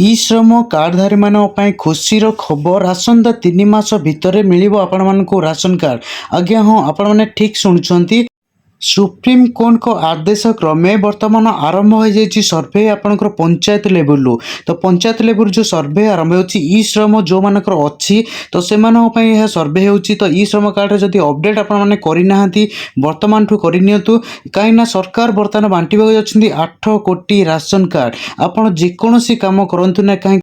ଇ ଶ୍ରମ କାର୍ଡଧାରୀ ମାନଙ୍କ ପାଇଁ ଖୁସିର ଖବର ଆସନ୍ତା 3 ମାସ ଭିତରେ ମିଳିବ ଆପଣମାନଙ୍କୁ ରାସନ କାର୍ଡ। ଆଜ୍ଞା ହଁ, ଆପଣମାନେ ଠିକ୍ ଶୁଣୁଛନ୍ତି। ସୁପ୍ରିମକୋର୍ଟଙ୍କ ଆଦେଶ କ୍ରମେ ବର୍ତ୍ତମାନ ଆରମ୍ଭ ହୋଇଯାଇଛି ସର୍ଭେ ଆପଣଙ୍କର ପଞ୍ଚାୟତ ଲେଭେଲରୁ। ତ ପଞ୍ଚାୟତ ଲେଭେଲ ଯେଉଁ ସର୍ଭେ ଆରମ୍ଭ ହେଉଛି ଇ ଶ୍ରମ ଯେଉଁମାନଙ୍କର ଅଛି ତ ସେମାନଙ୍କ ପାଇଁ ଏହା ସର୍ଭେ ହେଉଛି। ତ ଇ ଶ୍ରମ କାର୍ଡ଼ରେ ଯଦି ଅପଡ଼େଟ୍ ଆପଣମାନେ କରିନାହାନ୍ତି ବର୍ତ୍ତମାନଠୁ କରିନିଅନ୍ତୁ, କାହିଁକିନା ସରକାର ବର୍ତ୍ତମାନ ବାଣ୍ଟିବାକୁ ଯାଉଛନ୍ତି 8 କୋଟି ରାସନ କାର୍ଡ଼। ଆପଣ ଯେକୌଣସି କାମ କରନ୍ତୁ ନା କାହିଁକି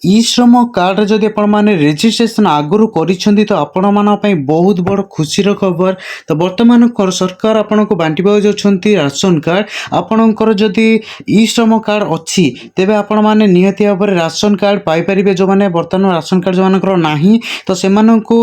ଇ ଶ୍ରମ କାର୍ଡ଼ରେ ଯଦି ଆପଣମାନେ ରେଜିଷ୍ଟ୍ରେସନ ଆଗରୁ କରିଛନ୍ତି ତ ଆପଣମାନଙ୍କ ପାଇଁ ବହୁତ ବଡ଼ ଖୁସିର ଖବର। ତ ବର୍ତ୍ତମାନ ସରକାର ଆପଣଙ୍କୁ ବାଣ୍ଟିବାକୁ ଯାଉଛନ୍ତି ରାସନ କାର୍ଡ଼। ଆପଣଙ୍କର ଯଦି ଇ ଶ୍ରମ କାର୍ଡ଼ ଅଛି ତେବେ ଆପଣମାନେ ନିହାତି ଭାବରେ ରାସନ କାର୍ଡ଼ ପାଇପାରିବେ। ଯେଉଁମାନେ ବର୍ତ୍ତମାନ ରାସନ କାର୍ଡ଼ ଯେଉଁମାନଙ୍କର ନାହିଁ ତ ସେମାନଙ୍କୁ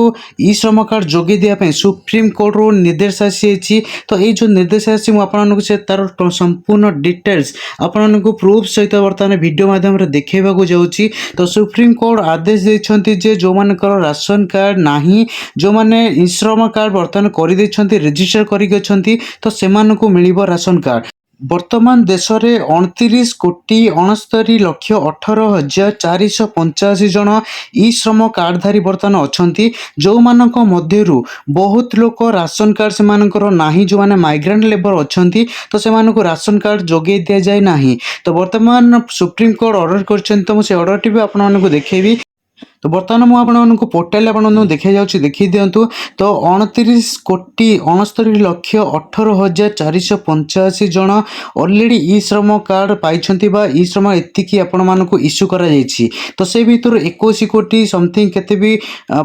ଇ ଶ୍ରମ କାର୍ଡ଼ ଯୋଗାଇ ଦେବା ପାଇଁ ସୁପ୍ରିମକୋର୍ଟରୁ ନିର୍ଦ୍ଦେଶ ଆସିଯାଇଛି। ତ ଏଇ ଯେଉଁ ନିର୍ଦ୍ଦେଶ ଆସିଛି ମୁଁ ଆପଣମାନଙ୍କୁ ସେ ତାର ସମ୍ପୂର୍ଣ୍ଣ ଡିଟେଲ୍ସ ଆପଣମାନଙ୍କୁ ପ୍ରୁଫ୍ ସହିତ ବର୍ତ୍ତମାନ ଭିଡ଼ିଓ ମାଧ୍ୟମରେ ଦେଖାଇବାକୁ ଯାଉଛି। ତ ସୁପ୍ରିମକୋର୍ଟ ଆଦେଶ ଦେଇଛନ୍ତି ଯେ ଯେଉଁମାନଙ୍କର ରାସନ କାର୍ଡ଼ ନାହିଁ, ଯେଉଁମାନେ ଇ ଶ୍ରମ କାର୍ଡ଼ ବର୍ତ୍ତମାନ କରିଦେଇଛନ୍ତି ରେଜିଷ୍ଟର କରିକି ଅଛନ୍ତି ତ ସେମାନଙ୍କୁ ମିଳିବ ରାସନ କାର୍ଡ଼। ବର୍ତ୍ତମାନ ଦେଶରେ 29,69,18,485 ଜଣ ଇ ଶ୍ରମ କାର୍ଡ଼ଧାରୀ ବର୍ତ୍ତମାନ ଅଛନ୍ତି, ଯେଉଁମାନଙ୍କ ମଧ୍ୟରୁ ବହୁତ ଲୋକ ରାସନ କାର୍ଡ଼ ସେମାନଙ୍କର ନାହିଁ। ଯେଉଁମାନେ ମାଇଗ୍ରାଣ୍ଟ ଲେବର ଅଛନ୍ତି ତ ସେମାନଙ୍କୁ ରାସନ କାର୍ଡ଼ ଯୋଗାଇ ଦିଆଯାଏ ନାହିଁ। ତ ବର୍ତ୍ତମାନ ସୁପ୍ରିମକୋର୍ଟ ଅର୍ଡ଼ର କରିଛନ୍ତି, ତ ମୁଁ ସେ ଅର୍ଡ଼ରଟି ବି ଆପଣମାନଙ୍କୁ ଦେଖେଇବି। ତ ବର୍ତ୍ତମାନ ମୁଁ ଆପଣମାନଙ୍କୁ ପୋର୍ଟାଲ ଆପଣଙ୍କୁ ଦେଖାଇ ଯାଉଛି, ଦେଖି ଦିଅନ୍ତୁ। ତ 29,69,18,485 ଜଣ ଅଲରେଡ଼ି ଇ ଶ୍ରମ କାର୍ଡ଼ ପାଇଛନ୍ତି ବା ଇ ଶ୍ରମ ଏତିକି ଆପଣମାନଙ୍କୁ ଇସ୍ୟୁ କରାଯାଇଛି। ତ ସେ ଭିତରୁ 21 କୋଟି ସମଥିଙ୍ଗ କେତେ ବି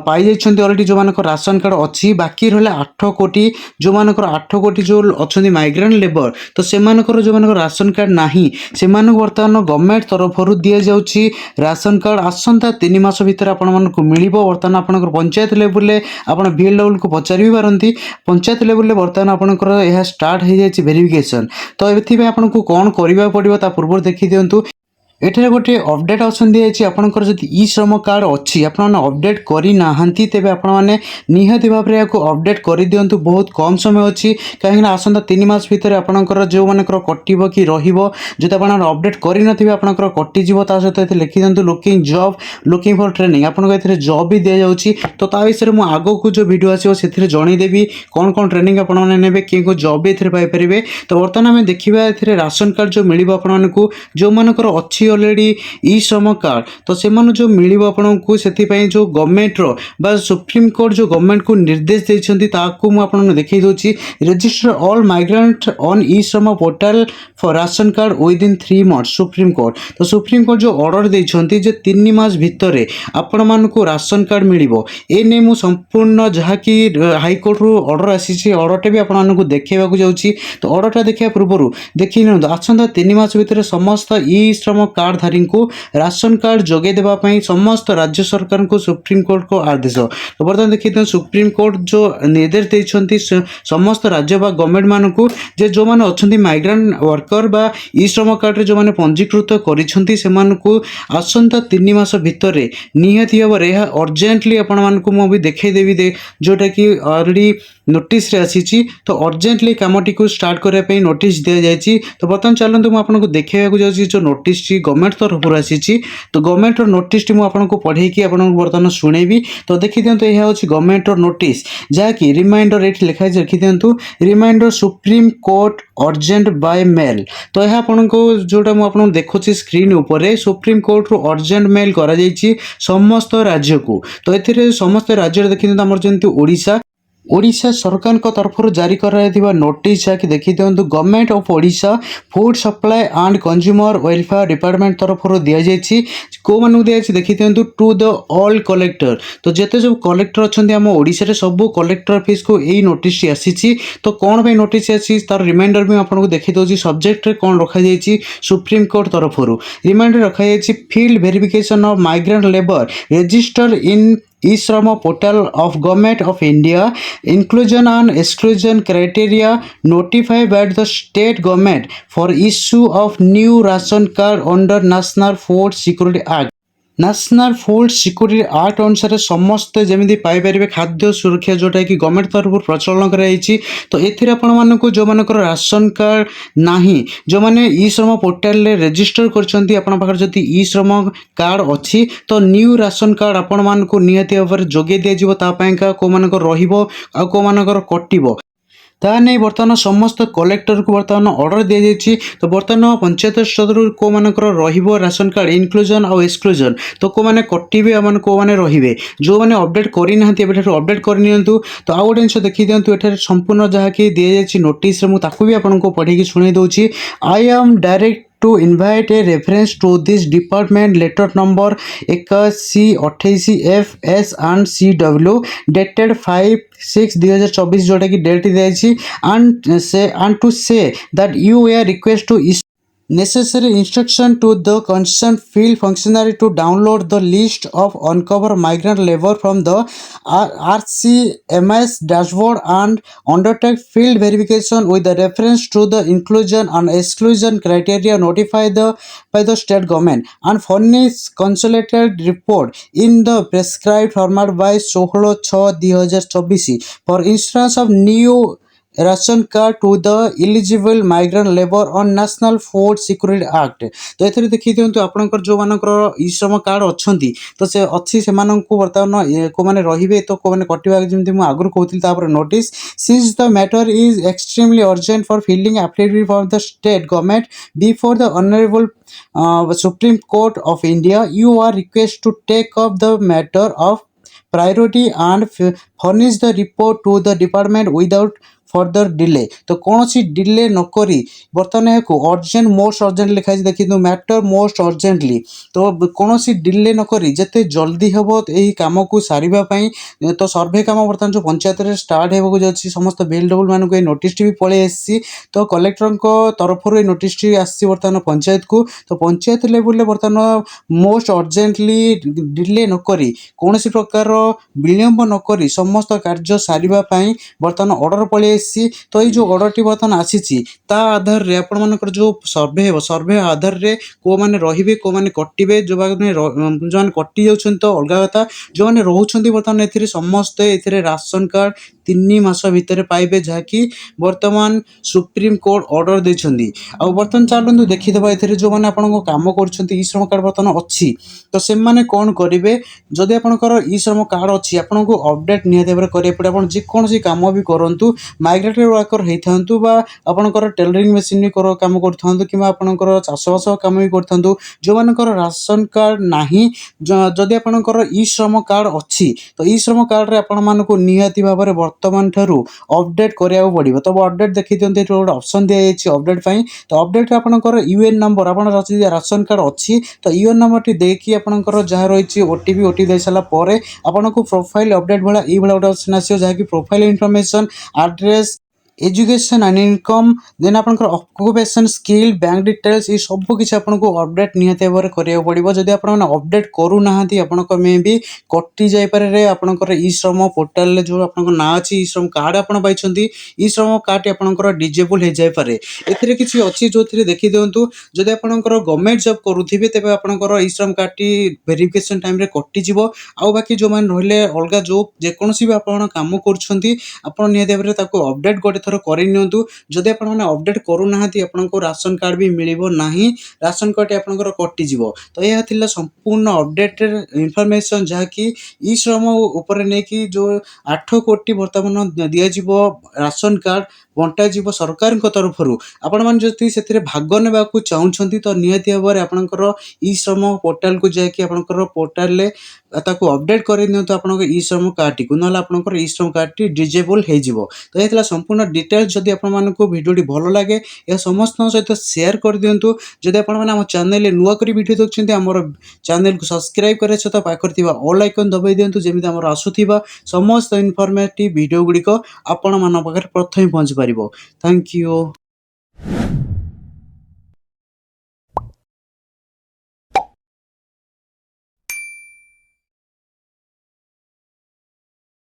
ପାଇଯାଇଛନ୍ତି ଅଲରେଡ଼ି ଯେଉଁମାନଙ୍କର ରାସନ କାର୍ଡ଼ ଅଛି। ବାକି ରହିଲା 8 କୋଟି, ଯେଉଁମାନଙ୍କର 8 କୋଟି ଯେଉଁ ଅଛନ୍ତି ମାଇଗ୍ରାଣ୍ଟ ଲେବର ତ ସେମାନଙ୍କର ଯେଉଁମାନଙ୍କର ରାସନ କାର୍ଡ଼ ନାହିଁ ସେମାନଙ୍କୁ ବର୍ତ୍ତମାନ ଗଭର୍ଣ୍ଣମେଣ୍ଟ ତରଫରୁ ଦିଆଯାଉଛି ରାସନ କାର୍ଡ଼। ଆସନ୍ତା 3 ମାସ ଭିତରେ ଆପଣମାନଙ୍କୁ ମିଳିବ। ବର୍ତ୍ତମାନ ଆପଣଙ୍କର ପଞ୍ଚାୟତ ଲେଭେଲରେ ଆପଣ VLWକୁ ପଚାରି ବି ପାରନ୍ତି। ପଞ୍ଚାୟତ ଲେଭେଲରେ ବର୍ତ୍ତମାନ ଆପଣଙ୍କର ଏହା ଷ୍ଟାର୍ଟ ହୋଇଯାଇଛି ଭେରିଫିକେସନ୍। ତ ଏଥିପାଇଁ ଆପଣଙ୍କୁ କ'ଣ କରିବାକୁ ପଡ଼ିବ ତା ପୂର୍ବରୁ ଦେଖିଦିଅନ୍ତୁ। ଏଠାରେ ଗୋଟିଏ ଅପଡ଼େଟ୍ ଅପସନ୍ ଦିଆଯାଇଛି। ଆପଣଙ୍କର ଯଦି ଇ ଶ୍ରମ କାର୍ଡ଼ ଅଛି ଆପଣମାନେ ଅପଡ଼େଟ୍ କରିନାହାନ୍ତି ତେବେ ଆପଣମାନେ ନିହାତି ଭାବରେ ଏହାକୁ ଅପଡ଼େଟ୍ କରିଦିଅନ୍ତୁ। ବହୁତ କମ୍ ସମୟ ଅଛି, କାହିଁକିନା ଆସନ୍ତା 3 ମାସ ଭିତରେ ଆପଣଙ୍କର ଯେଉଁମାନଙ୍କର କଟିବ କି ରହିବ, ଯଦି ଆପଣ ଅପଡ଼େଟ୍ କରିନଥିବେ ଆପଣଙ୍କର କଟିଯିବ। ତା ସହିତ ଏଥିରେ ଲେଖିଦିଅନ୍ତୁ looking job, looking for training. ଆପଣଙ୍କୁ ଏଥିରେ ଜବ୍ ବି ଦିଆଯାଉଛି। ତ ତା ବିଷୟରେ ମୁଁ ଆଗକୁ ଯେଉଁ ଭିଡ଼ିଓ ଆସିବ ସେଥିରେ ଜଣାଇଦେବି କ'ଣ କ'ଣ ଟ୍ରେନିଂ ଆପଣମାନେ ନେବେ, କେଉଁ କେଉଁ ଜବ୍ ବି ଏଥିରେ ପାଇପାରିବେ। ତ ବର୍ତ୍ତମାନ ଆମେ ଦେଖିବା ଏଥିରେ ରାସନ କାର୍ଡ଼ ଯେଉଁ ମିଳିବ ଆପଣମାନଙ୍କୁ, ଯେଉଁମାନଙ୍କର ଅଛି ଅଲରେଡ଼ି ଇ ଶ୍ରମ କାର୍ଡ଼ ତ ସେମାନେ ଯେଉଁ ମିଳିବ ଆପଣଙ୍କୁ, ସେଥିପାଇଁ ଯେଉଁ ଗଭର୍ଣ୍ଣମେଣ୍ଟର ବା ସୁପ୍ରିମକୋର୍ଟ ଯେଉଁ ଗଭର୍ଣ୍ଣମେଣ୍ଟକୁ ନିର୍ଦ୍ଦେଶ ଦେଇଛନ୍ତି ତାକୁ ମୁଁ ଆପଣଙ୍କୁ ଦେଖାଇ ଦେଉଛି। ରେଜିଷ୍ଟର ଅଲ୍ ମାଇଗ୍ରାଣ୍ଟ ଅନ୍ ଇ ଶ୍ରମ portal for ration card within 3 months supreme court. ତ ସୁପ୍ରିମକୋର୍ଟ ଯେଉଁ ଅର୍ଡ଼ର ଦେଇଛନ୍ତି ଯେ 3 ମାସ ଭିତରେ ଆପଣମାନଙ୍କୁ ରାସନ କାର୍ଡ଼ ମିଳିବ। ଏ ନେଇ ମୁଁ ସମ୍ପୂର୍ଣ୍ଣ ଯାହାକି ହାଇକୋର୍ଟରୁ ଅର୍ଡ଼ର ଆସିଛି ଅର୍ଡ଼ରଟା ବି ଆପଣମାନଙ୍କୁ ଦେଖାଇବାକୁ ଯାଉଛି। ତ ଅର୍ଡ଼ରଟା ଦେଖିବା ପୂର୍ବରୁ ଦେଖି ନିଅନ୍ତୁ। ଆସନ୍ତା 3 ମାସ ଭିତରେ ସମସ୍ତ ଇ ଶ୍ରମ କାର୍ଡ଼ଧାରୀଙ୍କୁ ରାସନ କାର୍ଡ଼ ଯୋଗାଇ ଦେବା ପାଇଁ ସମସ୍ତ ରାଜ୍ୟ ସରକାରଙ୍କୁ ସୁପ୍ରିମକୋର୍ଟଙ୍କ ଆଦେଶ। ତ ବର୍ତ୍ତମାନ ଦେଖିଦିଅନ୍ତୁ ସୁପ୍ରିମକୋର୍ଟ ଯେଉଁ ନିର୍ଦ୍ଦେଶ ଦେଇଛନ୍ତି ସମସ୍ତ ରାଜ୍ୟ ବା ଗଭର୍ଣ୍ଣମେଣ୍ଟମାନଙ୍କୁ ଯେ ଯେଉଁମାନେ ଅଛନ୍ତି ମାଇଗ୍ରାଣ୍ଟ ୱାର୍କର ବା ଇ ଶ୍ରମ କାର୍ଡ଼ରେ ଯେଉଁମାନେ ପଞ୍ଜୀକୃତ କରିଛନ୍ତି ସେମାନଙ୍କୁ ଆସନ୍ତା 3 ମାସ ଭିତରେ ନିହାତି ଭାବରେ ଏହା ଅର୍ଜେଣ୍ଟଲି ଆପଣମାନଙ୍କୁ ମୁଁ ବି ଦେଖାଇଦେବି, ଯେଉଁଟାକି ଅଲରେଡ଼ି ନୋଟିସ୍ରେ ଆସିଛି। ତ ଅର୍ଜେଣ୍ଟଲି କାମଟିକୁ ଷ୍ଟାର୍ଟ କରିବା ପାଇଁ ନୋଟିସ୍ ଦିଆଯାଇଛି। ତ ବର୍ତ୍ତମାନ ଚାଲନ୍ତୁ ମୁଁ ଆପଣଙ୍କୁ ଦେଖାଇବାକୁ ଯାଉଛି ଯେଉଁ ନୋଟିସ୍ଟି ଗଭର୍ଣ୍ଣମେଣ୍ଟ ତରଫରୁ ଆସିଛି। ତ ଗଭର୍ଣ୍ଣମେଣ୍ଟର ନୋଟିସ୍ଟି ମୁଁ ଆପଣଙ୍କୁ ପଢ଼େଇକି ଆପଣଙ୍କୁ ବର୍ତ୍ତମାନ ଶୁଣେଇବି। ତ ଦେଖିଦିଅନ୍ତୁ ଏହା ହେଉଛି ଗଭର୍ଣ୍ଣମେଣ୍ଟର ନୋଟିସ୍, ଯାହାକି ରିମାଇଣ୍ଡର ଏଇଠି ଲେଖା ହେଇଛି, ଦେଖିଦିଅନ୍ତୁ reminder supreme court urgent by mail. ତ ଏହା ଆପଣଙ୍କୁ ଯେଉଁଟା ମୁଁ ଆପଣଙ୍କୁ ଦେଖୁଛି ସ୍କ୍ରିନ୍ ଉପରେ ସୁପ୍ରିମକୋର୍ଟରୁ ଅର୍ଜେଣ୍ଟ ମେଲ୍ କରାଯାଇଛି ସମସ୍ତ ରାଜ୍ୟକୁ। ତ ଏଥିରେ ସମସ୍ତ ରାଜ୍ୟରେ ଦେଖିଦିଅନ୍ତୁ ଆମର ଯେମିତି ଓଡ଼ିଶା ସରକାରଙ୍କ ତରଫରୁ ଜାରି କରାଯାଇଥିବା ନୋଟିସ୍, ଯାହାକି ଦେଖିଦିଅନ୍ତୁ government of Odisha food supply and consumer welfare department ତରଫରୁ ଦିଆଯାଇଛି। କେଉଁମାନଙ୍କୁ ଦିଆଯାଇଛି ଦେଖିଦିଅନ୍ତୁ ଟୁ ଦ ଅଲ୍ କଲେକ୍ଟର। ତ ଯେତେ ସବୁ କଲେକ୍ଟର ଅଛନ୍ତି ଆମ ଓଡ଼ିଶାରେ ସବୁ କଲେକ୍ଟର ଅଫିସକୁ ଏଇ ନୋଟିସ୍ଟି ଆସିଛି। ତ କ'ଣ ପାଇଁ ନୋଟିସ୍ ଆସିଛି ତାର ରିମାଇଣ୍ଡର ବି ଆପଣଙ୍କୁ ଦେଖିଦେଉଛି। ସବଜେକ୍ଟରେ କ'ଣ ରଖାଯାଇଛି ସୁପ୍ରିମକୋର୍ଟ ତରଫରୁ ରିମାଇଣ୍ଡର ରଖାଯାଇଛି field verification of migrant labour register in e-Shrama portal of Government of India, inclusion and exclusion criteria notified by the state government for issue of new ration card under National Food Security Act। National food security act ଅନୁସାରେ ସମସ୍ତେ ଯେମିତି ପାଇପାରିବେ ଖାଦ୍ୟ ସୁରକ୍ଷା, ଯେଉଁଟାକି government ତରଫରୁ ପ୍ରଚଳନ କରାଯାଇଛି। ତ ଏଥିରେ ଆପଣମାନଙ୍କୁ ଯେଉଁମାନଙ୍କର ରାସନ କାର୍ଡ଼ ନାହିଁ, ଯେଉଁମାନେ ଇ ଶ୍ରମ ପୋର୍ଟାଲରେ ରେଜିଷ୍ଟର କରିଛନ୍ତି, ଆପଣଙ୍କ ପାଖରେ ଯଦି ଇ ଶ୍ରମ କାର୍ଡ଼ ଅଛି ତ ନ୍ୟୁ ରାସନ କାର୍ଡ଼ ଆପଣମାନଙ୍କୁ ନିହାତି ଭାବରେ ଯୋଗାଇ ଦିଆଯିବ। ତା ପାଇଁକା କେଉଁମାନଙ୍କର ରହିବ ଆଉ କେଉଁମାନଙ୍କର କଟିବ ତାହା ନେଇ ବର୍ତ୍ତମାନ ସମସ୍ତ କଲେକ୍ଟରକୁ ବର୍ତ୍ତମାନ ଅର୍ଡ଼ର ଦିଆଯାଇଛି। ତ ବର୍ତ୍ତମାନ ପଞ୍ଚାୟତ ସ୍ତରରୁ କେଉଁମାନଙ୍କର ରହିବ ରାସନ କାର୍ଡ଼ ଇନକ୍ଲୁଜନ୍ ଆଉ ଏକ୍ସକ୍ଲୁଜନ୍, ତ କେଉଁମାନେ କଟିବେ ଆଉ କେଉଁମାନେ ରହିବେ, ଯେଉଁମାନେ ଅପଡ଼େଟ୍ କରିନାହାନ୍ତି ଏବେଠାରୁ ଅପଡ଼େଟ୍ କରିନିଅନ୍ତୁ। ତ ଆଉ ଗୋଟେ ଜିନିଷ ଦେଖିଦିଅନ୍ତୁ, ଏଠାରେ ସମ୍ପୂର୍ଣ୍ଣ ଯାହାକି ଦିଆଯାଇଛି ନୋଟିସ୍ରେ, ମୁଁ ତାକୁ ବି ଆପଣଙ୍କୁ ପଢ଼ିକି ଶୁଣାଇ ଦେଉଛି। I am direct to invite a reference to this department letter number 8128 FS and CW dated 5/6/2024 जोटा कि डेट दिया and to say that you were request to issue necessary instruction to the concerned field functionary to download the list of uncover migrant labor from the RCMS dashboard and undertake field verification with the reference to the inclusion and exclusion criteria notified by the state government and furnish consolidated report in the prescribed format by 16/6/2024 for instance of new ration card to the eligible migrant labor on National Food Security Act। तो एथिरे देखि दियंतु आपनकर जो मानकर ई श्रम card अछंती तो से अछि सेमानंकु वर्तमान को माने रहिबे तो को माने कटिबा जेमति मु आगुर कहउतिल तापर notice since the matter is extremely urgent for filling affidavit for the state government before the honorable Supreme Court of India, you are requested to take up the matter of priority and furnish the report to the department without further delay. तो कौन सी delay नकरी बर्तमान यहाँ urgent most urgent लिखाई देखी matter most urgently, तो कौन सी delay नकरी जिते जल्दी हम यही कम को सारे तो सर्भे कम बर्तमान जो पंचायत में स्टार्ट होगा जाए समस्त बिल्डबल मानक नोटिस भी पलि आसी। तो कलेक्टर तरफ नोटिस आसी बर्तमान पंचायत को, तो पंचायत लेवल बर्तमान मोस्ट अर्जेंटली डिले नकरी कौन सी प्रकार विलंब नकरी समस्त कार्य सारे बर्तमान ऑर्डर पलि तो ये जो ऑर्डर टी बर्तमान आसी ता आधार रे आपण मानकर जो सर्भे हो सर्भे आधार रे को माने रहिबे को माने कटिबे जो माने कटि जाउछन तो अलगा कथा, जो माने रहउछन बर्तमान एथिरे समस्त एथिरे राशन कार्ड 3 मास भितर पाइबे जहाँकि वर्तमान सुप्रीम कोर्ट ऑर्डर देछंदी। आ बर्तमान चलନ୍ତୁ देखिदेबा एथिरे जो माने आपन काम करछंती ई श्रम कार्ड बर्तमान अछि तो से माने कोन करिवे जदि आपनकर ई श्रम कार्ड अछि आपन को अपडेट निहाते भाबरे करे पड़े। आपन जे कोनसी काम भी करंतु माइग्रेटरी वर्कर होइथांतु बा आपनकर टेलरिंग मशीन भी काम करथांतु किबा आपनकर चाषबास काम भी करथांतु, जो मानकर राशन कार्ड नाही जदि आपनकर ई श्रम कार्ड अछि तो ई श्रम कार्ड रे आपन मानको निहाती भाबरे वर्तमान ठारू अपडेट करिया पड़िबो। तो अपडेट देखि दियंते एतो गोटे ऑप्शन दिया जायछि अपडेट पई। तो अपडेट रे आपनकर यूएन नंबर आपन राशन कार्ड अछि तो यूएन नंबर टी देखि आपनकर जहा रहिछि ओटीपी दे साला परे आपनको प्रोफाइल अपडेट भला ई भला गोटे ऑप्शन आसियो जहा कि profile information address education and income then आपनकर ऑक्युपेशन स्किल बैंक डिटेल्स ये सब किसी आपको अपडेट निहाती भाव करिया पड़िबो। जदि आपन अपडेट करू नाहंती आपनकर मे भी कटि जाय पारे आपनकर ई श्रम पोर्टल जो आपनकर ना अछि ई श्रम कार्ड आपन पाइछंती ई श्रम कार्ड आपनकर डिजेबल हे जाय पारे। एथिरे किछि अछि जोथिरे देखि दियंतु जदि आपनकर गवर्नमेंट जॉब करूथिबे तेबे आपनकर ई श्रम कार्ड टी वेरिफिकेशन टाइम रे कटि जिवो। आउ बाकी जो मान रहले अलगा जो जे कोनसी भी आपन काम करछंती आपन निहाती भाव ताको अपडेट गोटे थर करि नियंतु। जदि आपन माने अपडेट करू नाहंती आपनको राशन कार्ड भी मिलिबो नाही, राशन कार्ड आपनकर कटि जिवो। तो यह थिला संपूर्ण अपडेटेड इन्फॉर्मेशन जहा कि ई श्रम ऊपर ने कि जो 8 कोटी वर्तमान दिया जिवो राशन कार्ड बंटा जीव सरकार तरफ आपण मैंने जदि से भाग ने चाहूँगी तो निहाती भाव में आपंकर ई श्रम पोर्टाल को जाकि आपंकर पोर्टाल ताको अपडेट कर दिंतु आप ई श्रम कार्ड टी ना आपंकर ई श्रम कार्ड टी डिजेबल हो। तो यह संपूर्ण डिटेल्स जदि आपको भिडियोटी भल लगे यह समस्त सहित शेयर कर दिंतु। जदि आप चैनल नुआ कर भिडियो देखते आम चैनल को सब्सक्राइब करे सहित पाखर ऑल आइकन दबाई दिंतु जमी आम आसुवा समस्त इनफॉर्मेटिव भिडियो गुड़िक आपण मान पाखे प्रथम पहुँच पार। Thank you.